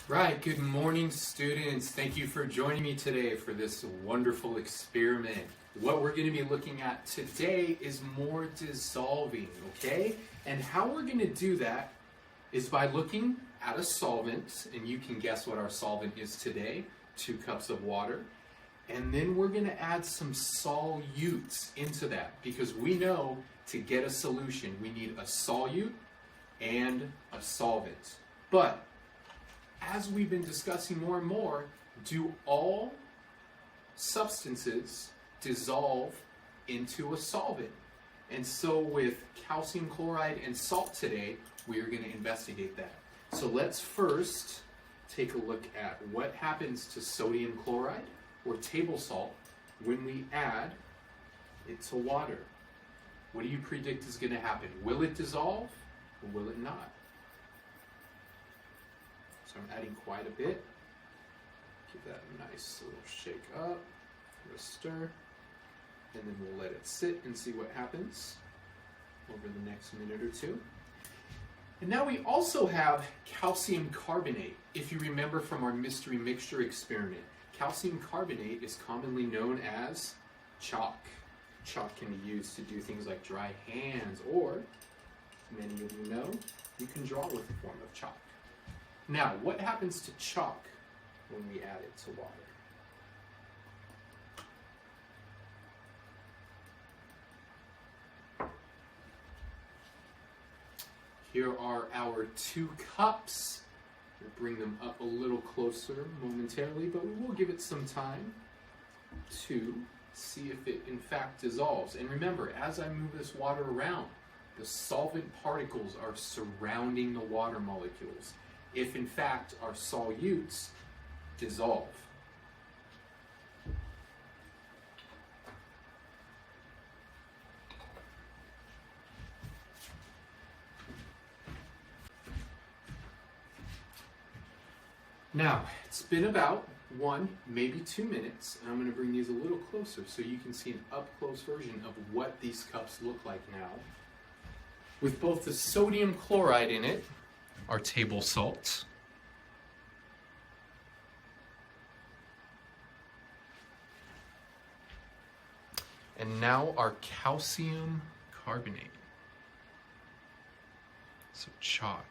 Right, good morning students. Thank you for joining me today for this wonderful experiment. What we're going to be looking at today is more dissolving, okay? And how we're going to do that is by looking at a solvent, and you can guess what our solvent is today, 2 cups of water. And then we're going to add some solutes into that because we know to get a solution we need a solute and a solvent. But as we've been discussing more and more, do all substances dissolve into a solvent? And so with calcium chloride and salt today, we are going to investigate that. So let's first take a look at what happens to sodium chloride or table salt when we add it to water. What do you predict is going to happen? Will it dissolve or will it not? So I'm adding quite a bit. Give that a nice little shake up, give a stir, and then we'll let it sit and see what happens over the next minute or two. And now we also have calcium carbonate. If you remember from our mystery mixture experiment, calcium carbonate is commonly known as chalk. Chalk can be used to do things like dry hands, or, as many of you know, you can draw with a form of chalk. Now, what happens to chalk when we add it to water? Here are our 2 cups. We'll bring them up a little closer momentarily, but we will give it some time to see if it in fact dissolves. And remember, as I move this water around, the solvent particles are surrounding the water molecules. If in fact our solutes dissolve. Now, it's been about 1, maybe 2 minutes, and I'm going to bring these a little closer so you can see an up-close version of what these cups look like now. With both the sodium chloride in it, our table salt, and now our calcium carbonate, so chalk.